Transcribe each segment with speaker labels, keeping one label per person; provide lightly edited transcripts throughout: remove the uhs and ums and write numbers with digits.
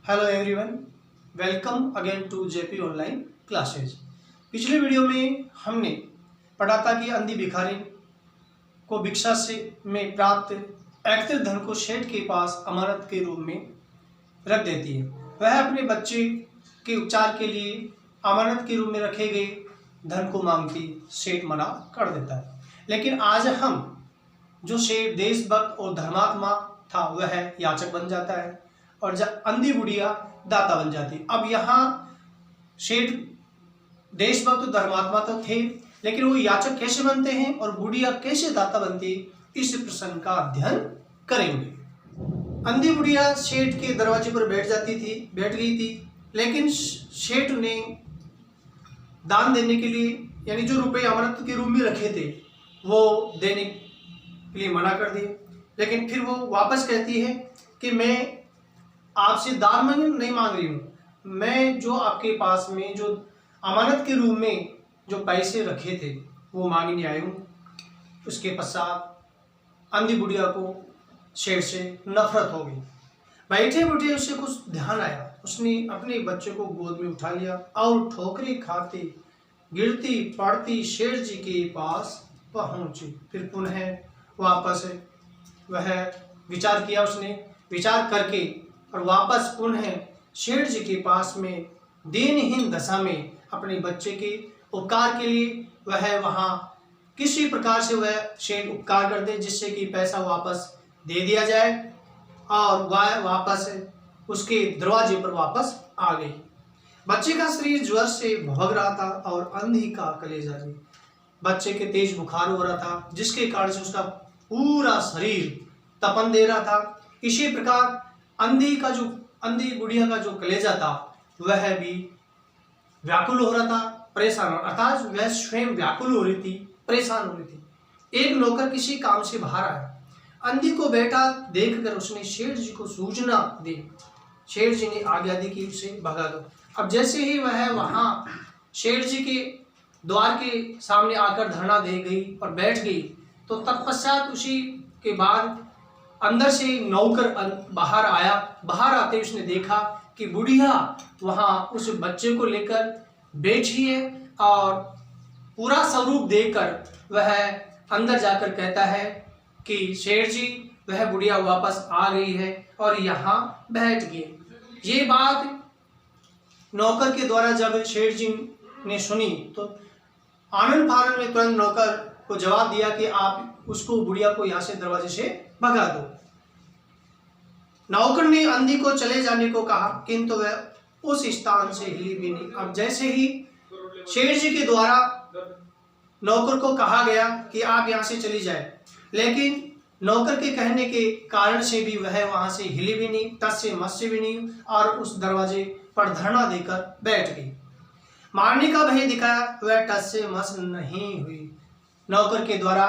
Speaker 1: Hello everyone, welcome again to JP online classes. पिछले video में हमने पढ़ा था कि अंधी भिखारी को भिक्षा से में प्राप्त एकत्रित धन को सेठ के पास अमानत के रूप में रख देती है। वह अपने बच्चे के उपचार के लिए अमानत के रूप में रखे गए धन को मांगती सेठ मना कर देता है। लेकिन आज हम जो सेठ देशभक्त और धर्मात्मा था वह याचक बन जाता है और जब अंधी बुढ़िया दाता बन जाती। अब यहाँ सेठ देशभक्त धर्मात्मा तो थे, लेकिन वो याचक कैसे बनते हैं और बुढ़िया कैसे दाता बनती, इस प्रश्न का अध्ययन करेंगे। अंधी बुढ़िया सेठ के दरवाजे पर बैठ गई थी, लेकिन सेठ ने दान देने के लिए यानी जो रुपए अमानत के रूप में रखे थे वो देने के लिए मना कर दिए। लेकिन फिर वो वापस कहती है कि मैं आपसे दान नहीं मांग रही हूँ, मैं जो आपके पास में जो अमानत के रूप में जो पैसे रखे थे वो मांगने आई हूँ। उसके पश्चात अंधी बुढ़िया को सेठ से नफरत हो गई। बैठे बैठे उसे कुछ ध्यान आया, उसने अपने बच्चे को गोद में उठा लिया और ठोकरें खाते गिरती पड़ती सेठ जी के पास पहुंची। फिर पुनः वापस वह विचार किया, उसने विचार करके और वापस पुनः सेठ जी के पास में दीनहीन दशा में अपने बच्चे के उपकार के लिए वह वहाँ किसी प्रकार से वह सेठ उपकार कर दे जिससे कि पैसा वापस दे दिया जाए, और वह वापस उसके दरवाजे पर वापस आ गई। बच्चे का शरीर ज्वर से भभक रहा था और अंधी का कलेजा भी। बच्चे के तेज बुखार हो रहा था जिसके कारण से उसका पूरा शरीर तपन दे रहा था। इसी प्रकार अंधी बुढ़िया का जो कलेजा था वह भी व्याकुल हो रहा था, परेशान हो, अर्थात वह स्वयं व्याकुल हो रही थी, परेशान हो रही थी। एक नौकर किसी काम से बाहर आया, अंधी को बैठा देखकर उसने सेठ जी को सूचना दी। सेठ जी ने आज्ञा दी कि उसे भगा दो। अब जैसे ही वह वहां सेठ जी के द्वार के सामने आकर धरना दे गई और बैठ गई, तो तत्पश्चात उसी के बाद अंदर से नौकर बाहर आया। बाहर आते उसने देखा कि बुढ़िया वहां उस बच्चे को लेकर बैठी है और पूरा स्वरूप देखकर वह अंदर जाकर कहता है कि सेठ जी वह बुढ़िया वापस आ गई है और यहाँ बैठ गई। ये बात नौकर के द्वारा जब सेठ जी ने सुनी तो आनंद फानन में तुरंत नौकर को जवाब दिया कि आप उसको बुढ़िया को यहाँ से दरवाजे से भगा दो। नौकर ने अंधी को चले जाने को कहा, किंतु वह उस स्थान से हिली भी नहीं। अब जैसे ही सेठ जी के द्वारा नौकर को कहा गया कि आप यहाँ से चली जाए, लेकिन नौकर के कहने के कारण से भी वह वहां से हिली भी नहीं, टस से मस से भी नहीं, और उस दरवाजे पर धरना देकर बैठ गई। मारने का भय दिखाया, वह टस से मस नहीं हुई। नौकर के द्वारा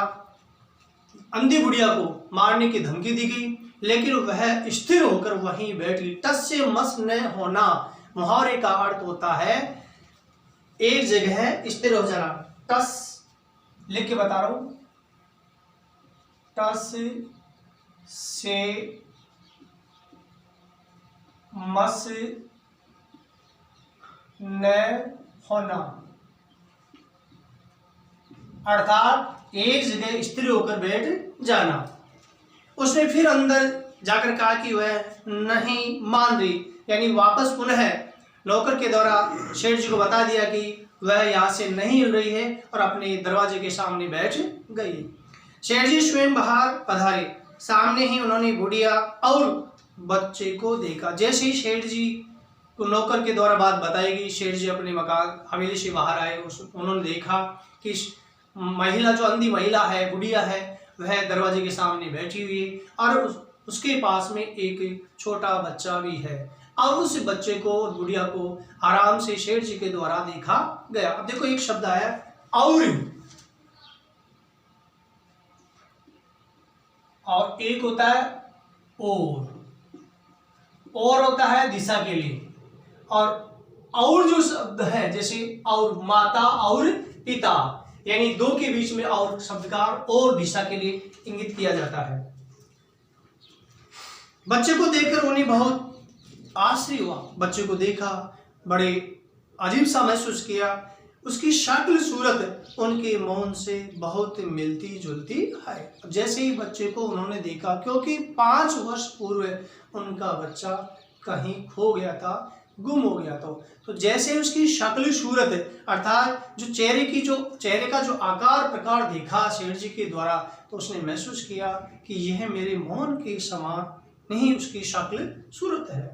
Speaker 1: अंधी बुढ़िया को मारने की धमकी दी गई, लेकिन वह स्थिर होकर वहीं बैठी। टस से मस न होना मुहावरे का अर्थ होता है एक जगह स्थिर हो जाना। टस लिख के बता रहा हूं, टस से मस न होना अर्थात एक जगह स्थिर होकर बैठ जाना। उसने फिर अंदर जाकर कहा कि वह नहीं मान रही, यानी वापस पुनः नौकर के द्वारा सेठ जी को बता दिया कि वह यहाँ से नहीं हिल रही है और अपने दरवाजे के सामने बैठ गई। सेठ जी स्वयं बाहर पधारे, सामने ही उन्होंने बुढ़िया और बच्चे को देखा। जैसे ही सेठ जी को नौकर के द्वारा बात बताई गई, सेठ जी अपने मकान हवेली से बाहर आए। उन्होंने देखा कि महिला जो अंधी महिला है, बुढ़िया है, वह दरवाजे के सामने बैठी हुई है और उसके पास में एक छोटा बच्चा भी है, और उस बच्चे को और बुढ़िया को आराम से सेठ जी के द्वारा देखा गया। अब देखो एक शब्द आया और एक होता है और होता है दिशा के लिए, और जो शब्द है जैसे और माता और पिता, यानी दो के बीच में और शब्द का और दिशा के लिए इंगित किया जाता है। बच्चे को देखकर उन्हें बहुत आश्चर्य हुआ, बच्चे को देखा, बड़े अजीब सा महसूस किया। उसकी शक्ल सूरत उनके मौन से बहुत मिलती जुलती है। जैसे ही बच्चे को उन्होंने देखा, क्योंकि 5 वर्ष पूर्व उनका बच्चा कहीं खो गया था, गुम हो गया था, तो जैसे उसकी शक्ल सूरत अर्थात जो चेहरे का जो आकार प्रकार देखा सेठ जी के द्वारा, तो उसने महसूस किया कि यह मेरे मोहन के समान नहीं उसकी शक्ल सूरत है।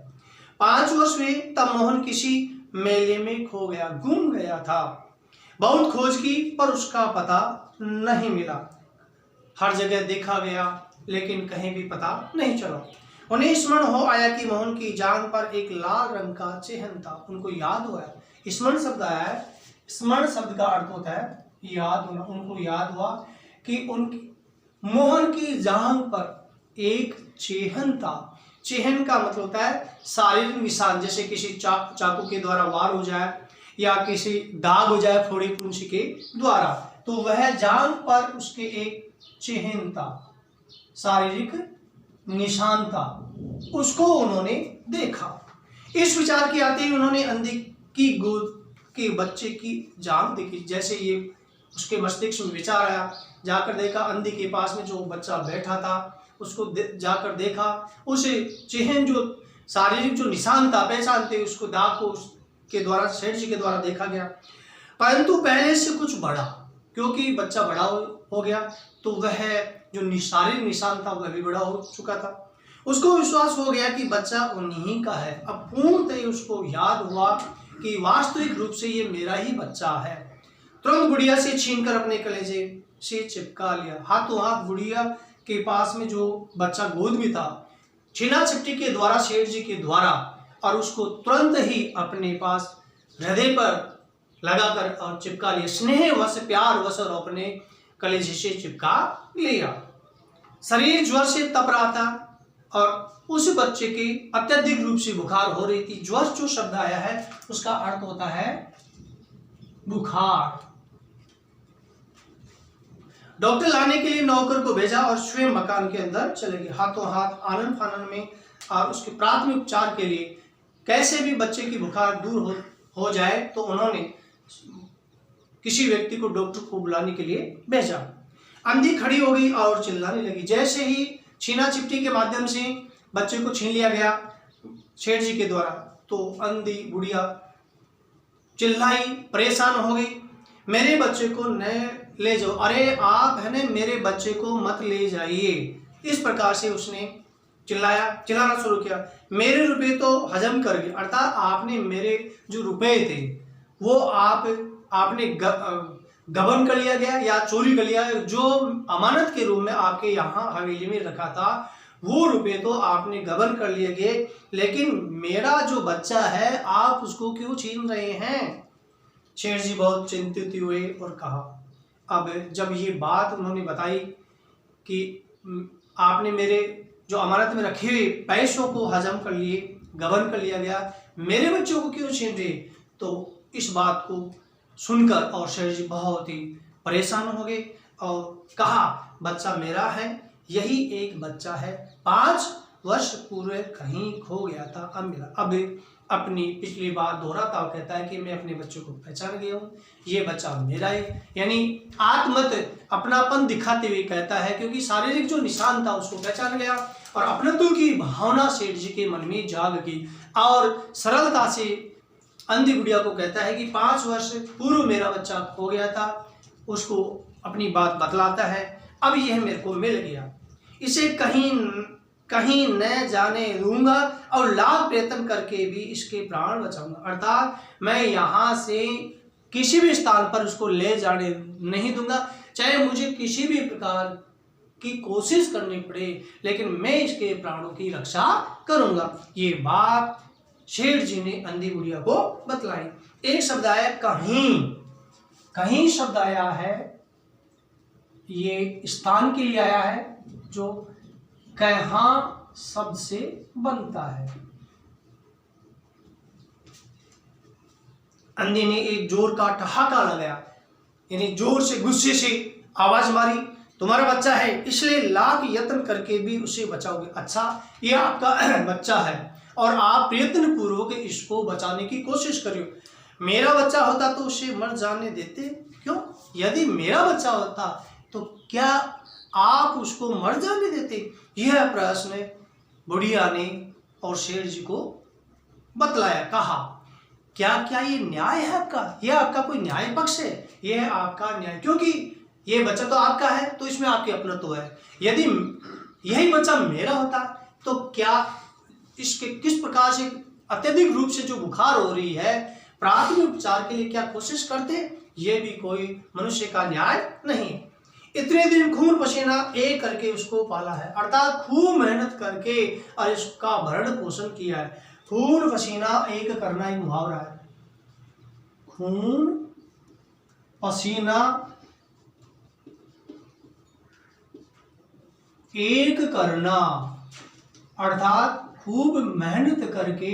Speaker 1: 5 वर्ष हुए तब मोहन किसी मेले में खो गया, गुम गया था। बहुत खोज की पर उसका पता नहीं मिला। हर जगह देखा गया लेकिन कहीं भी पता नहीं चला। उन्हें स्मरण हो आया कि मोहन की जांघ पर एक लाल रंग का चिन्ह था। उनको याद हुआ, स्मरण शब्द आया है, स्मरण शब्द का अर्थ होता है याद होना। उनको याद हुआ कि उनकी मोहन की जांघ पर एक चिन्ह था। चिन्ह का मतलब होता है शारीरिक निशान, जैसे किसी चाकू के द्वारा वार हो जाए या किसी दाग हो जाए फोड़ी पूंछी के द्वारा, तो वह जांघ पर उसके एक चिन्ह था, शारीरिक निशान था। उसको उन्होंने देखा। इस विचार के आते ही उन्होंने अंधे की गोद के बच्चे की जांघ देखी। जैसे ये उसके मस्तिष्क में विचार आया, जाकर देखा अंधे के पास में जो बच्चा बैठा था, उसको जाकर देखा, उसे चिन्ह जो शारीरिक जो निशान था पहचानते उसको दाग को के द्वारा सेठ जी के द्वारा देखा गया, परंतु पहले से कुछ बड़ा, क्योंकि बच्चा बड़ा हो गया तो वह जो शारीरिक निशान था वह भी बड़ा हो चुका था। उसको विश्वास हो गया कि बच्चा उन्हीं का है। अब पूर्णतः उसको याद हुआ कि वास्तविक रूप से ये मेरा ही बच्चा है। तुरंत गुड़िया से छीनकर अपने कलेजे से चिपका लिया। हाथों हाथ गुड़िया के पास में जो बच्चा गोद में था, छीना छिपटी के द्वारा सेठ जी के द्वारा, और उसको तुरंत ही अपने पास हृदय पर लगाकर और चिपका लिया। स्नेह वश प्यार वश और अपने कलेजे से चिपका लिया। शरीर ज्वर से तप रहा था और उस बच्चे के अत्यधिक रूप से बुखार हो रही थी। ज्वर जो शब्द आया है उसका अर्थ होता है बुखार। डॉक्टर लाने के लिए नौकर को भेजा और स्वयं मकान के अंदर चले गए। हाथों हाथ आनंद फानन में और उसके प्राथमिक उपचार के लिए कैसे भी बच्चे की बुखार दूर हो जाए, तो उन्होंने किसी व्यक्ति को डॉक्टर को बुलाने के लिए भेजा। अंधी खड़ी हो गई और चिल्लाने लगी। जैसे ही छीना चिपटी के माध्यम से बच्चे को छीन लिया गया सेठ जी के द्वारा, तो अंधी बुढ़िया चिल्लाई, परेशान हो गई, मेरे बच्चे को न ले जाओ, अरे आप है ना मेरे बच्चे को मत ले जाइए। इस प्रकार से उसने चिल्लाना शुरू किया। मेरे रुपए तो हजम कर गए, अर्थात आपने मेरे जो रुपए थे वो आपने गबन कर लिया गया या चोरी कर लिया। जो अमानत के रूप में आपके यहाँ हवेली में रखा था वो रुपए तो आपने गबन कर लिए गए, लेकिन मेरा जो बच्चा है आप उसको क्यों छीन रहे हैं? शेर जी बहुत चिंतित हुए और कहा, अब जब ये बात उन्होंने बताई कि आपने मेरे जो अमानत में रखे हुए पैसों को हजम कर लिए, गबन कर लिया गया, मेरे बच्चों को क्यों छीन रहे? तो इस बात को सुनकर और शेर जी बहुत ही परेशान हो गए और कहा, बच्चा मेरा है, यही एक बच्चा है, 5 वर्ष पूर्व कहीं खो गया था, अब मिला। अब अपनी पिछली बात दोहराता हुआ कहता है कि मैं अपने बच्चों को पहचान गया हूँ, ये बच्चा मेरा है। यानी आत्मत अपनापन दिखाते हुए कहता है, क्योंकि शारीरिक जो निशान था उसको पहचान गया और अपनत्व की भावना सेठ जी के मन में जाग गई और सरलता से अंधी गुड़िया को कहता है कि 5 वर्ष पूर्व मेरा बच्चा खो गया था, उसको अपनी बात बतलाता है, अब यह मेरे को मिल गया, इसे कहीं न जाने दूंगा और लाख प्रयत्न करके भी इसके प्राण बचाऊंगा। अर्थात मैं यहाँ से किसी भी स्थान पर उसको ले जाने नहीं दूंगा, चाहे मुझे किसी भी प्रकार की कोशिश करनी पड़े, लेकिन मैं इसके प्राणों की रक्षा करूंगा। ये बात शेठ जी ने अंधी गुड़िया को बतलाई। एक शब्द आया कहीं शब्द आया है, ये स्थान के लिए आया है जो कहाँ शब्द से बनता है। अंधे ने एक जोर का ठहाका लगाया, यानी जोर से गुस्से से आवाज मारी, तुम्हारा बच्चा है इसलिए लाख यत्न करके भी उसे बचाओगे। अच्छा ये आपका बच्चा है और आप प्रयत्न पूर्वक इसको बचाने की कोशिश करियो। मेरा बच्चा होता तो उसे मर जाने देते क्यों? यदि मेरा बच्चा होता तो क्या आप उसको मर जाने देते? यह प्रश्न बुढ़िया ने और शेर जी को बतलाया। कहा, क्या क्या ये न्याय है आपका? यह आपका कोई न्याय पक्ष है? यह आपका न्याय, क्योंकि ये बच्चा तो आपका है तो इसमें आपकी अपनत्व है। यदि यही बच्चा मेरा होता तो क्या इसके किस प्रकार से अत्यधिक रूप से जो बुखार हो रही है, प्राथमिक उपचार के लिए क्या कोशिश करते? ये भी कोई मनुष्य का न्याय नहीं। इतने दिन खून पसीना एक करके उसको पाला है, अर्थात खूब मेहनत करके और इसका भरण पोषण किया है। खून पसीना एक करना एक मुहावरा है। खून पसीना एक करना, अर्थात खूब मेहनत करके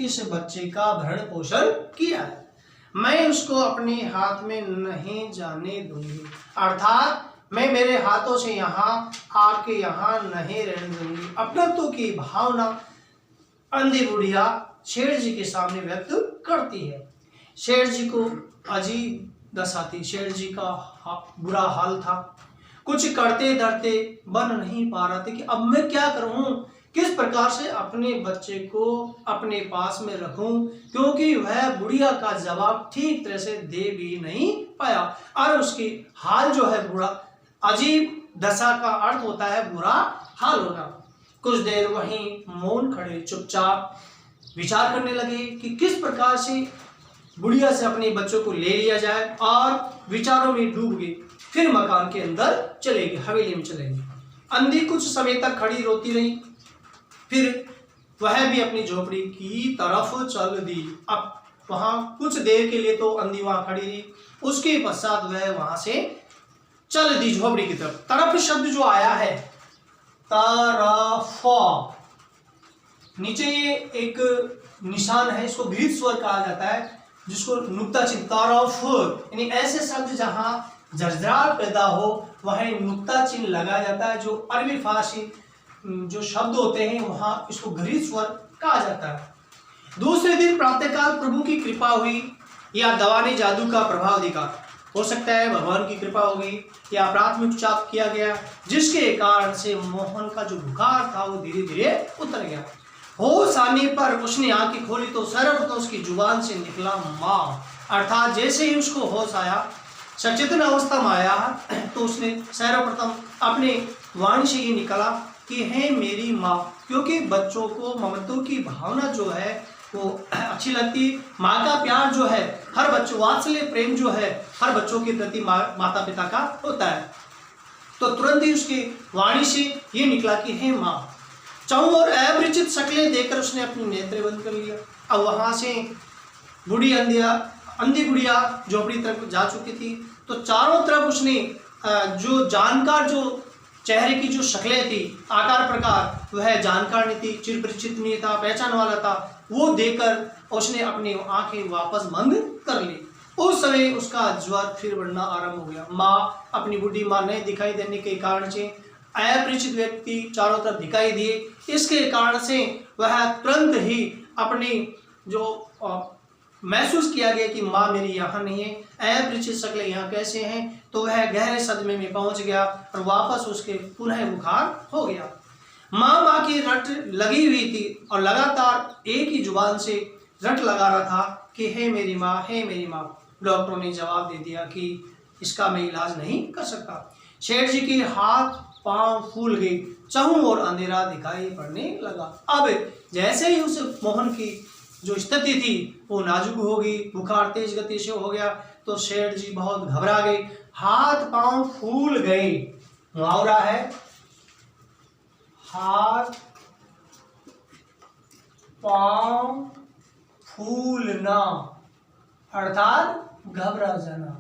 Speaker 1: इस बच्चे का भरण पोषण किया है। मैं उसको अपने हाथ में नहीं जाने दूंगी, अर्थात मैं मेरे हाथों से यहाँ आके यहाँ नहीं रहने दूंगी। अपनत्व की भावना अंधी बुढ़िया शेर जी के सामने व्यक्त करती है। शेर जी को अजीब दशा थी, शेर जी का बुरा हाल था। कुछ करते धरते बन नहीं पा रहा था कि अब मैं क्या करूं, किस प्रकार से अपने बच्चे को अपने पास में रखूं, क्योंकि वह बुढ़िया का जवाब ठीक तरह से दे भी नहीं पाया। और उसकी हाल जो है बुरा, अजीब दशा का अर्थ होता है बुरा हाल होना। कुछ देर वहीं मौन खड़े चुपचाप विचार करने लगे कि किस प्रकार से बुढ़िया से अपने बच्चों को ले लिया जाए, और विचारों में डूब गए। फिर मकान के अंदर चले गए, हवेली में चले गए। अंधी कुछ समय तक खड़ी रोती रही, फिर वह भी अपनी झोपड़ी की तरफ चल दी। अब वहां कुछ देर के लिए तो अंधी वहां खड़ी रही, उसके पश्चात वह वहां से चल दी झोपड़ी की तरफ। तरफ शब्द जो आया है, तरफ, नीचे ये एक निशान है, इसको गृहीत स्वर कहा जाता है, जिसको नुक्ता चिन्ह, तरफ, यानी ऐसे शब्द जहां जर्जरार पैदा हो वहीं नुक्ता चिन्ह लगाया जाता है। जो अरबी फारसी जो शब्द होते हैं वहां इसको गृहीत स्वर कहा जाता है। दूसरे दिन प्रातःकाल प्रभु की कृपा हुई, या दवा ने जादू का प्रभाव दिखा, हो सकता है भगवान की कृपा होगी, या प्राथमिक उपचार किया गया, जिसके कारण से मोहन का जो बुखार था वो धीरे धीरे उतर गया। होश आने पर उसने आंखें खोली तो सर्वप्रथम उसकी जुबान से निकला माँ, अर्थात जैसे ही उसको होश आया, सचेतन अवस्था में आया, तो उसने सर्वप्रथम अपने वाणी से ही निकला कि हे मेरी माँ, क्योंकि बच्चों को ममत्व की भावना जो है वो अच्छी लगती। माँ का प्यार जो है, हर बच्चों, वात्सल्य प्रेम जो है हर बच्चों के प्रति माता पिता का होता है। तो तुरंत ही उसकी वाणी से ये निकला कि हे माँ। चारों ओर अपरिचित शक्लें देखकर उसने अपनी नेत्र बंद कर लिया। अब वहां से अंधी बुढ़िया झोपड़ी तरफ जा चुकी थी, तो चारों तरफ उसने जो जानकार, जो चेहरे की जो शक्लें थी, आकार प्रकार, वह जानकार नहीं थी, चिर परिचित नहीं था, पहचान वाला था, वो देखकर उसने अपनी आंखें वापस बंद कर ली। उस समय उसका ज्वर फिर बढ़ना आरंभ हो गया। माँ, अपनी बुढ़ी माँ नहीं दिखाई देने के कारण से अपरिचित व्यक्ति चारों तरफ दिखाई दिए, इसके कारण से वह तुरंत ही अपनी जो महसूस किया गया कि माँ मेरी यहाँ नहीं है, अपरिचित शक्लें यहाँ कैसे हैं, तो वह गहरे सदमे में पहुंच गया और वापस उसके पुनः बुखार हो गया। माँ की रट लगी हुई थी और लगातार एक ही जुबान से रट लगा रहा था कि हे मेरी माँ, हे मेरी माँ। डॉक्टरों ने जवाब दे दिया कि इसका मैं इलाज नहीं कर सकता। शेठ जी के हाथ पांव फूल गए, चारों ओर अंधेरा दिखाई पड़ने लगा। अब जैसे ही उस मोहन की जो स्थिति थी वो नाजुक हो गई, बुखार तेज गति से हो गया, तो शेठ जी बहुत घबरा गए, हाथ पांव फूल गए। मुहावरा है, हाथ पांव फूलना, अर्थात घबरा जाना।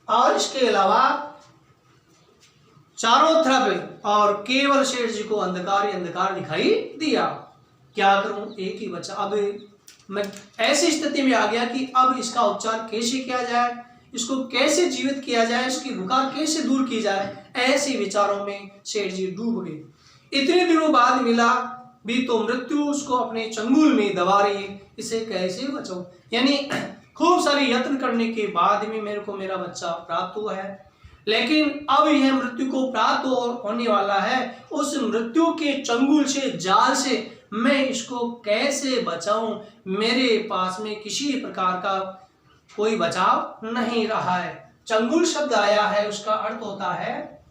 Speaker 1: और इसके अलावा चारों तरफ और केवल शेठ जी को अंधकार ही अंधकार दिखाई दिया। क्या करूं, एक ही बच्चा। अब मैं ऐसी स्थिति में आ गया कि अब इसका उपचार कैसे किया जाए, इसको कैसे जीवित किया जाए, इसकी बुखार कैसे दूर की जाए, ऐसे विचारों में शेठ जी डूब गए। इतने दिनों बाद मिला भी तो मृत्यु उसको अपने चंगुल में दबा रही है, इसे कैसे बचाऊं। यानी खूब सारे यत्न करने के बाद में मेरे को मेरा बच्चा प्राप्त हुआ है, लेकिन अब यह मृत्यु को प्राप्त होने वाला है। उस मृत्यु के चंगुल से, जाल से मैं इसको कैसे बचाऊं। मेरे पास में किसी प्रकार का कोई बचाव नहीं रहा है। चंगुल शब्द आया है, उसका अर्थ होता है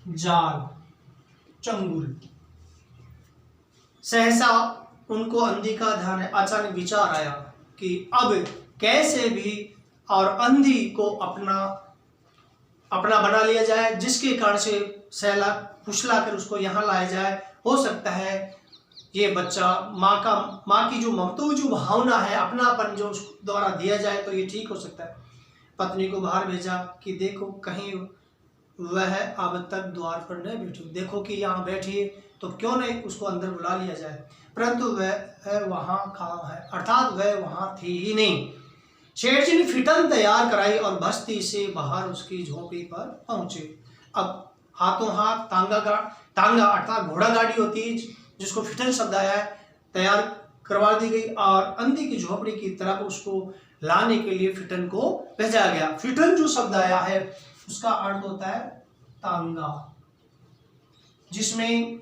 Speaker 1: जाल, चंगुल। सहसा उनको अंधी का ध्यान है। अचानक विचार आया कि अब कैसे भी और अंधी को अपना बना लिया जाए, जिसके कारण से सहला फुसला कर उसको यहाँ लाया जाए। हो सकता है ये बच्चा माँ की जो ममता, जो भावना है, अपनापन जो उस द्वारा दिया जाए तो ये ठीक हो सकता है। पत्नी को बाहर भेजा कि देखो कहीं वह अब तक द्वार पर न बैठी, देखो कि यहाँ बैठी है तो क्यों नहीं उसको अंदर बुला लिया जाए। परंतु वह वहाँ कहाँ है, अर्थात वह वहाँ थी ही नहीं। शेठ जी ने फिटन तैयार कराई और बस्ती से बाहर उसकी झोपड़ी पर पहुंचे। अब हाथों हाथ तांगा अर्थात घोड़ा गाड़ी होती है, जिसको फिटन शब्द आया है, तैयार करवा दी गई और अंधी की झोपड़ी की तरफ उसको लाने के लिए फिटन को भेजा गया। फिटन जो शब्द आया है उसका अर्थ होता है तांगा, जिसमें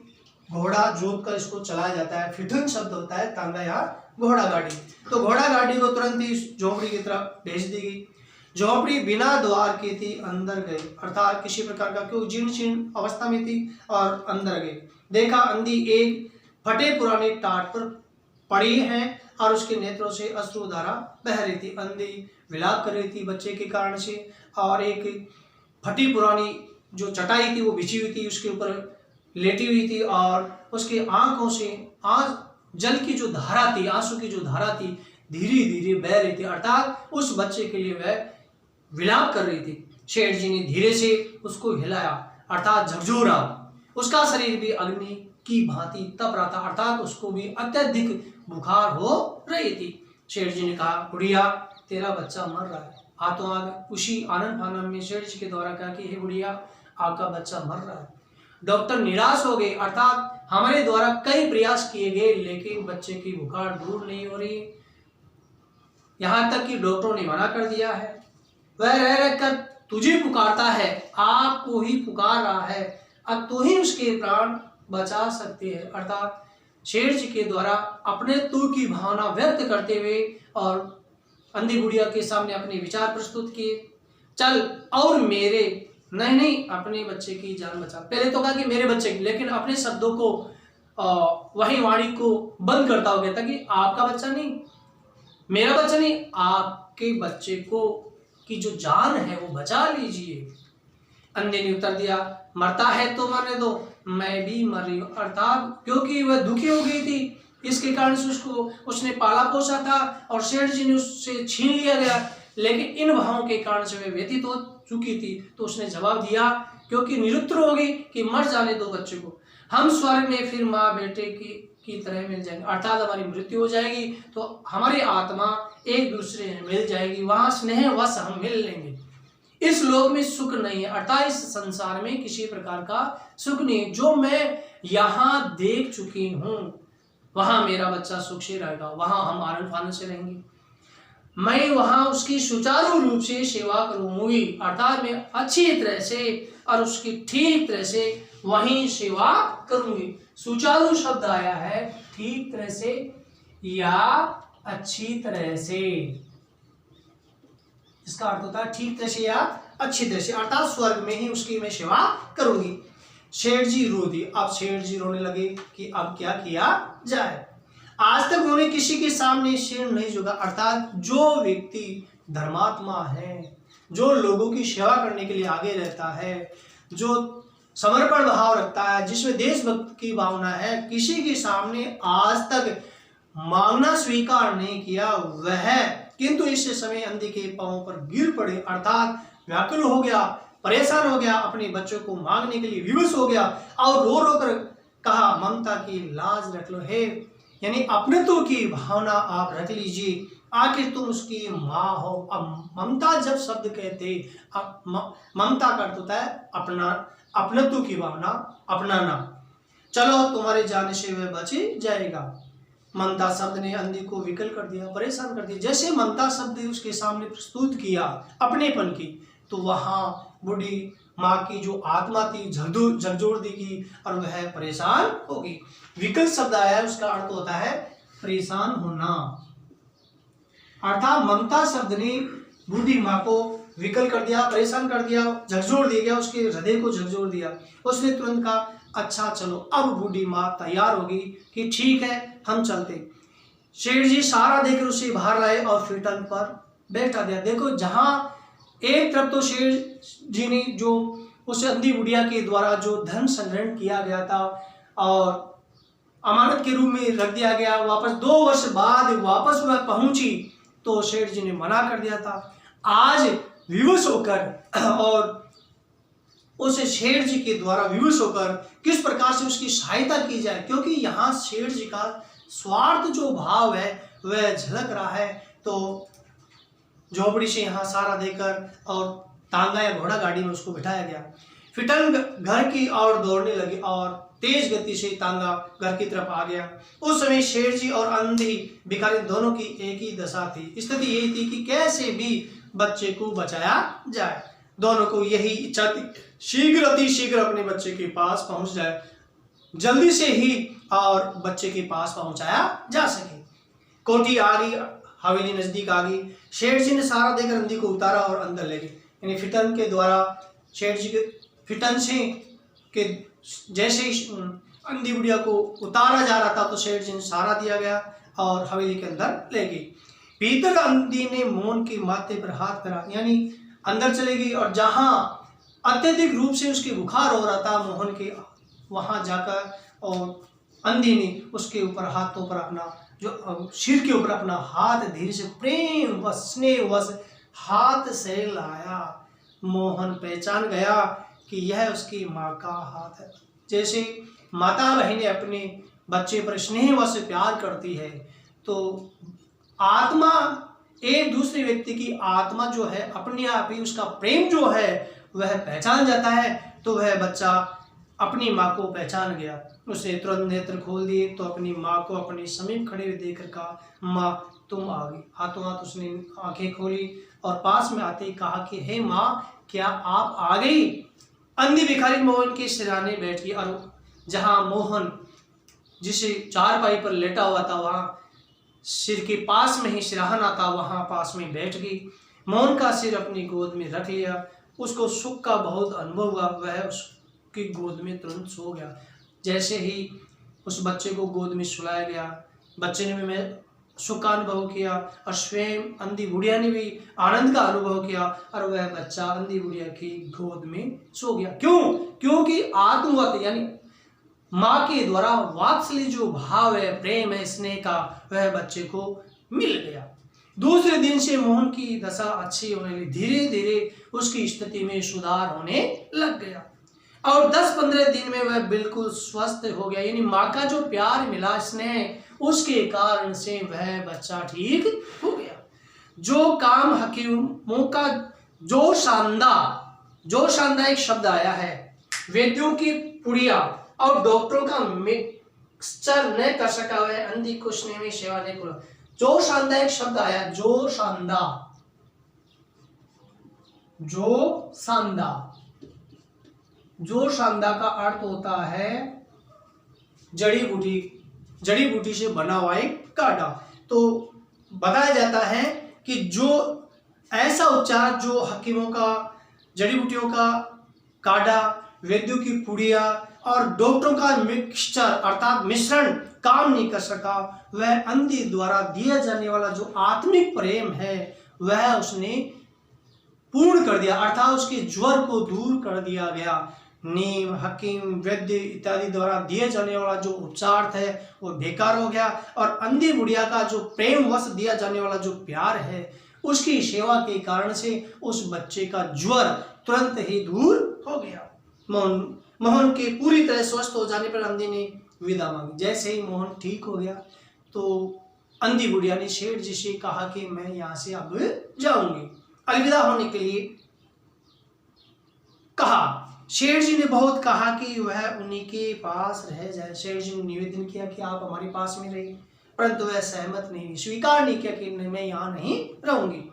Speaker 1: घोड़ा जोत कर इसको चलाया जाता है। फिटन शब्द होता है तांगा या घोड़ा गाड़ी। तो घोड़ा गाड़ी को तुरंत ही झोपड़ी की तरफ भेज दी गई। झोपड़ी बिना द्वार की थी, अंदर गई, अर्थात किसी प्रकार का क्यों जीर्ण शीर्ण अवस्था में थी और अंदर गई। देखा अंधी एक फटे पुराने टाट पर पड़ी है और उसके नेत्रों से अश्रुधारा बह रही थी। अंधी विलाप कर रही थी बच्चे के कारण से, और एक फटी पुरानी जो चटाई थी वो बिछी हुई थी, उसके ऊपर लेटी हुई थी और उसकी आंखों से जल की जो धारा थी, आंसू की जो धारा थी, धीरे धीरे बह रही थी, अर्थात उस बच्चे के लिए वह विलाप कर रही थी। शेठ जी ने धीरे से उसको हिलाया, अर्थात झकझोरा। उसका शरीर भी अग्नि की भांति तप रहा था, अर्थात उसको भी अत्यधिक बुखार हो रही थी। शेठ जी ने कहा, बुढ़िया तेरा बच्चा मर रहा है। हाथों हाथ उसी आनंद फानंद में शेठ जी के द्वारा कहा कि हे बुढ़िया आपका बच्चा मर रहा है। डॉक्टर निराश हो गए, अर्थात हमारे द्वारा कई प्रयास किए गए लेकिन बच्चे की बुखार दूर नहीं हो रही। यहाँ तक कि डॉक्टरों ने मना कर दिया है। वह रह रहकर तुझे पुकारता है, आपको ही पुकार रहा है, अब तू ही उसके प्राण बचा सकते हैं। अर्थात शेठ जी के द्वारा अपने तू की भावना व्यक्त करते हुए और अंधी बुढ़िया के सामने अपने विचार प्रस्तुत किए। चल और मेरे नहीं अपने बच्चे की जान बचा। पहले तो कहा कि मेरे बच्चे की, लेकिन अपने शब्दों को वही वाणी को बंद करता हो गया था कि आपका बच्चा नहीं, मेरा बच्चा नहीं, आपके बच्चे को की जो जान है वो बचा लीजिए। अंधे ने उत्तर दिया, मरता है तो मरने दो, मैं भी मर रही हूँ। अर्थात क्योंकि वह दुखी हो गई थी, इसके कारण से उसने पाला पोसा था और शेठ जी ने उससे छीन लिया गया, लेकिन इन भावों के कारण से वह व्यतीत हो चुकी थी। तो उसने जवाब दिया, क्योंकि निरुत्तर हो गई कि मर जाने दो बच्चे को, हम स्वर्ग में फिर माँ बेटे की तरह मिल जाएंगे, अर्थात हमारी मृत्यु हो जाएगी तो हमारी आत्मा एक दूसरे में मिल जाएगी, वहां स्नेह वश हम मिल लेंगे। इस लोक में सुख नहीं है, अर्थात इस संसार में किसी प्रकार का सुख नहीं। जो मैं यहाँ देख चुकी हूँ वहां मेरा बच्चा सुख से रहेगा, वहां हम आनंद फानंद से रहेंगे, मैं वहां उसकी सुचारू रूप से सेवा करूंगी, अर्थात मैं अच्छी तरह से और उसकी ठीक तरह से वहीं सेवा करूंगी। सुचारू शब्द आया है ठीक तरह से या अच्छी तरह से, इसका अर्थ होता है ठीक तरह से या अच्छी तरह से, अर्थात स्वर्ग में ही उसकी मैं सेवा करूंगी। शेठ जी रो दी। अब शेठ जी रोने लगे कि अब क्या किया जाए। आज तक उन्होंने किसी के सामने सिर नहीं झुका, अर्थात जो व्यक्ति धर्मात्मा है, जो लोगों की सेवा करने के लिए आगे रहता है, जो समर्पण भाव रखता है, जिसमें देशभक्त की भावना है, किसी के सामने आज तक मांगना स्वीकार नहीं किया वह, किंतु इस समय अंधे के पांव पर गिर पड़े, अर्थात व्याकुल हो गया, परेशान हो गया, अपने बच्चों को मांगने के लिए विवश हो गया और रो रो कर कहा, ममता की लाज रख लो हे, यानी अपनत्व की भावना आप रख लीजिए, आखिर तुम उसकी माँ हो। अब ममता जब शब्द कहते, ममता का अर्थ होता है अपना, अपनत्व की भावना, अपनाना। चलो तुम्हारे जाने से वह बच जाएगा। ममता शब्द ने अंधी को विकल कर दिया, परेशान कर दिया। जैसे ममता शब्द उसके सामने प्रस्तुत किया अपनेपन की, तो वहां बूढ़ी माँ की जो आत्मा थी झकझोर देगी और वह परेशान होगी। विकल शब्द आया है, उसका अर्थ होता है परेशान होना। अर्थात ममता शब्द ने बूढ़ी माँ को विकल कर दिया, परेशान कर दिया, झकझोर दिया, उसके हृदय को झकझोर दिया। उसने तुरंत कहा अच्छा चलो। अब बूढ़ी माँ तैयार होगी कि ठीक है हम चलते। शेठ जी सहारा देकर उसे बाहर लाए और फिटन पर बैठा दिया। देखो जहां एक तरफ तो शेठ जी ने जो उस अंधी बुढ़िया के द्वारा जो धन संग्रहण किया गया था और अमानत के रूप में रख दिया गया, वापस 2 वर्ष बाद वापस वह पहुंची तो शेठ जी ने मना कर दिया था। आज विवश होकर और उस शेठ जी के द्वारा विवश होकर किस प्रकार से उसकी सहायता की जाए, क्योंकि यहाँ शेठ जी का स्वार्थ जो भाव है वह झलक रहा है। तो झोपड़ी से यहाँ सहारा देकर और तांगा या घोड़ा गाड़ी में उसको बिठाया गया। फिटन घर की ओर दौड़ने लगी और तेज गति से तांगा घर की तरफ आ गया। उस समय शेठ जी और अंधी भिखारी दोनों की एक ही दशा थी। स्थिति यही थी कि कैसे भी बच्चे को बचाया जाए। दोनों को यही इच्छा थी शीघ्र अति शीघ्र अपने बच्चे के पास पहुंच जाए, जल्दी से ही और बच्चे के पास पहुंचाया जा सके। कोठी आ गई, हवेली नजदीक आ गई। शेठ जी ने सहारा देकर अंधी को उतारा और अंदर ले गए। यानी फिटन के द्वारा शेठ जी के फिटन से के जैसे ही अंधी बुढ़िया को उतारा जा रहा था तो शेठ जी ने सहारा दिया गया और हवेली के अंदर ले गई। भीतर अंधी ने मोहन के माथे पर हाथ फेरा, यानी अंदर चले गई और जहां अत्यधिक रूप से उसके बुखार हो रहा था मोहन के, वहां जाकर और अंधी ने उसके ऊपर हाथों पर अपना जो सिर के ऊपर अपना हाथ धीरे से प्रेम व स्नेह वश हाथ से लाया। मोहन पहचान गया कि यह उसकी माँ का हाथ है। जैसे माता बहनें अपने बच्चे पर स्नेह व से प्यार करती है, तो आत्मा एक दूसरे व्यक्ति की आत्मा जो है अपने आप ही उसका प्रेम जो है वह पहचान जाता है। तो वह बच्चा अपनी माँ को पहचान गया। उसने तुरंत नेत्र खोल दिए तो अपनी माँ को अपने समीप खड़े हुए देखकर कहा माँ तुम आ गई। हाथों हाथ उसने आंखें खोली और पास में आते ही कहा कि हे माँ क्या आप आ गई। अंधी भिखारी मोहन के सिरहाने बैठ गई और जहाँ मोहन जिसे चारपाई पर लेटा हुआ था वहाँ सिर के पास में ही सिरहाना था, वहाँ पास में बैठ गई। मोहन का सिर अपनी गोद में रख लिया। उसको सुख का बहुत अनुभव हुआ। वह उसकी गोद में तुरंत सो गया। जैसे ही उस बच्चे को गोद में सुलाया गया, बच्चे ने भी सुख का अनुभव किया और स्वयं अंधी बुढ़िया ने भी आनंद का अनुभव किया और वह बच्चा अंधी बुढ़िया की गोद में सो गया। क्यों? क्योंकि आत्मवत यानी माँ के द्वारा वात्सल्य जो भाव है, प्रेम है, स्नेह का, वह बच्चे को मिल गया। दूसरे दिन से मोहन की दशा अच्छी होने लगी। धीरे धीरे उसकी स्थिति में सुधार होने लग गया और 10-15 दिन में वह बिल्कुल स्वस्थ हो गया। यानी माँ का जो प्यार मिला, स्नेह, उसके कारण से वह बच्चा ठीक हो गया। जो काम हकीमों का जो शानदार एक शब्द आया है, वैद्यों की पुड़िया और डॉक्टरों का मिक्सचर न कर सका वह अंधी कुशने में सेवा नहीं पूरा। जो शानदार एक शब्द आया, जो शानदार का अर्थ होता है जड़ी बूटी से बना हुआ एक काढ़ा। तो बताया जाता है कि जो ऐसा उपचार जो हकीमों का जड़ी बूटियों का काढ़ा, वैद्यों की पुड़िया और डॉक्टरों का मिक्सचर अर्थात मिश्रण काम नहीं कर सका, वह अंधी द्वारा दिया जाने वाला जो आत्मिक प्रेम है वह उसने पूर्ण कर दिया। अर्थात उसके ज्वर को दूर कर दिया गया। नीम, हकीम, वैद्य इत्यादि द्वारा दिए जाने वाला जो उपचार है वो बेकार हो गया और अंधी बुढ़िया का जो प्रेम वश दिया जाने वाला जो प्यार है उसकी सेवा के कारण से उस बच्चे का ज्वर तुरंत ही दूर हो गया। मोहन के पूरी तरह स्वस्थ हो जाने पर अंधी ने विदा मांगी। जैसे ही मोहन ठीक हो गया तो अंधी बुढ़िया ने शेठ जी से कहा कि मैं यहाँ से अब जाऊंगी। अलविदा होने के लिए कहा शेठ जी ने बहुत कहा कि वह उन्हीं के पास रह जाए। शेठ जी ने निवेदन किया कि आप हमारे पास में रहिए, परंतु वह सहमत नहीं, स्वीकार नहीं किया कि मैं यहाँ नहीं रहूंगी।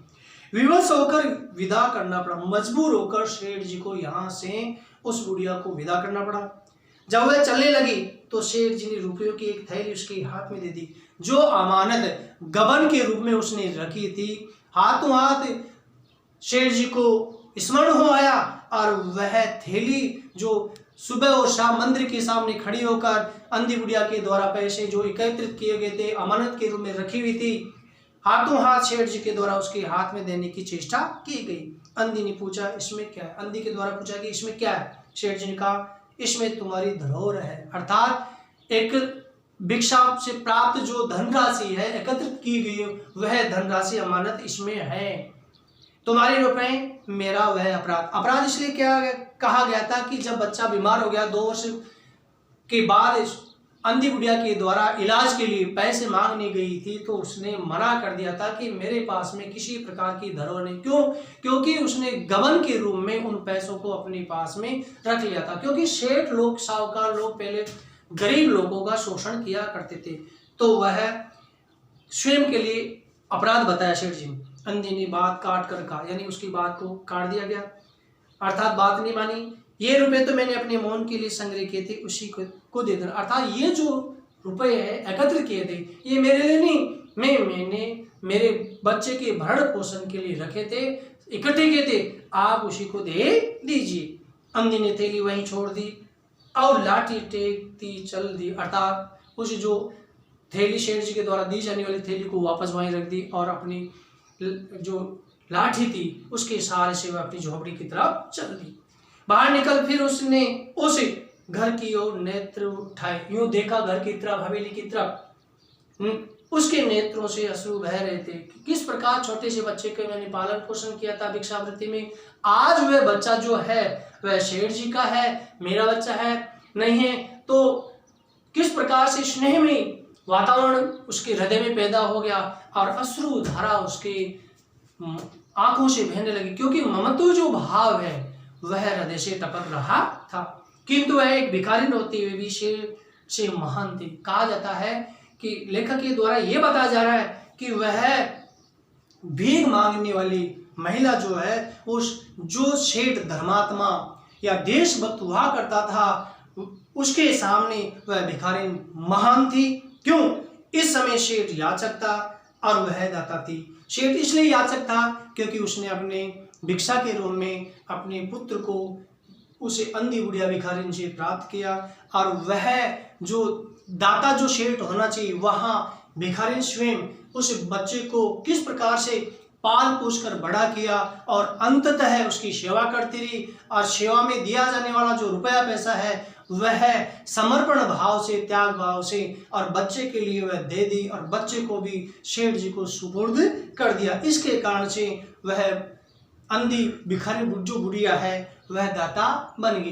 Speaker 1: विवश होकर विदा करना पड़ा, मजबूर होकर शेठ जी को यहाँ से उस बुढ़िया को विदा करना पड़ा। जब वह चलने लगी तो शेठ जी ने रुपयों की एक थैली उसके हाथ में दे दी, जो अमानत गबन के रूप में उसने रखी थी। हाथों हाथ शेठ जी को स्मरण हो आया और वह थैली जो सुबह और शाम मंदिर के सामने खड़ी होकर अंधी बुढ़िया के द्वारा पैसे जो एकत्रित किए गए थे अमानत के रूप में रखी हुई थी, हाथों हाथ शेठ जी के द्वारा उसके हाथ में देने की चेष्टा की गई। अंधी ने पूछा इसमें क्या है? अंधी के द्वारा पूछा कि इसमें क्या है? शेठ जी ने कहा इसमें तुम्हारी धरोहर है, अर्थात एक भिक्षा से प्राप्त जो धनराशि है एकत्रित की गई वह धनराशि अमानत इसमें है। तुम्हारे रुपए मेरा वह अपराध। अपराध इसलिए क्या कहा गया था कि जब बच्चा बीमार हो गया 2 वर्ष के बाद अंधी बुढ़िया के द्वारा इलाज के लिए पैसे मांगने गई थी, तो उसने मना कर दिया था कि मेरे पास में किसी प्रकार की धरोहर नहीं। क्यों? क्योंकि उसने गबन के रूप में उन पैसों को अपने पास में रख लिया था। क्योंकि सेठ लोग, साहूकार लोग पहले गरीब लोगों का शोषण किया करते थे, तो वह स्वयं के लिए अपराध बताया सेठ जी ने। अंधी ने बात काट कर कहा, यानी उसकी बात को काट दिया गया, अर्थात बात नहीं मानी। ये रुपए तो मैंने अपने मौन के लिए संग्रह किए थे, उसी को दे देना। अर्थात ये जो रुपए है एकत्रित किए थे ये मेरे लिए नहीं, मैंने मेरे बच्चे के भरण पोषण के लिए रखे थे, इकट्ठे किए थे, आप उसी को दे दीजिए। अंधी ने थैली वहीं छोड़ दी और लाठी टेकती चल दी, अर्थात उस जो थैली शेठ जी के द्वारा दी जाने वाली थैली को वापस वहीं रख दी और अपनी जो लाठी थी उसके सहारे से वह अपनी झोपड़ी की तरफ चल दी। बाहर निकल फिर उसने उस घर की ओर नेत्र उठाए, यूं देखा घर की तरफ, हवेली की तरफ। उसके नेत्रों से अश्रु बह रहे थे। किस प्रकार छोटे से बच्चे के मैंने पालन पोषण किया था भिक्षावृत्ति में, आज वह बच्चा जो है वह शेठ जी का है, मेरा बच्चा है नहीं है, तो किस प्रकार से स्नेह में वातावरण उसके हृदय में पैदा हो गया और अश्रु धारा उसके आंखों से बहने लगी, क्योंकि ममत्व जो भाव है वह हृदय से टपक रहा था। किंतु वह एक भिखारी होते हुए भी शेर से महान थी। कहा जाता है कि लेखक के द्वारा यह बताया जा रहा है कि वह भीख मांगने वाली महिला जो है उस जो सेठ धर्मात्मा या देशभक्त हुआ करता था उसके सामने वह भिखारी महान थी। क्यों? इस समय सेठ याचक था और वह दाता थी। सेठ इसलिए याचक था क्योंकि उसने अपने भिक्षा के रूप में अपने पुत्र को उसे अंधी बुढ़िया भिखारिन से प्राप्त किया, और वह जो दाता जो सेठ होना चाहिए वहाँ भिखारिन स्वयं उस बच्चे को किस प्रकार से पाल पोस कर बड़ा किया और अंततः उसकी सेवा करती रही, और सेवा में दिया जाने वाला जो रुपया पैसा है वह समर्पण भाव से, त्याग भाव से और बच्चे के लिए वह दे दी और बच्चे को भी सेठ जी को सुपुर्द कर दिया। इसके कारण से वह अंधी भिखारी जो बुढ़िया है वह दाता बन गई।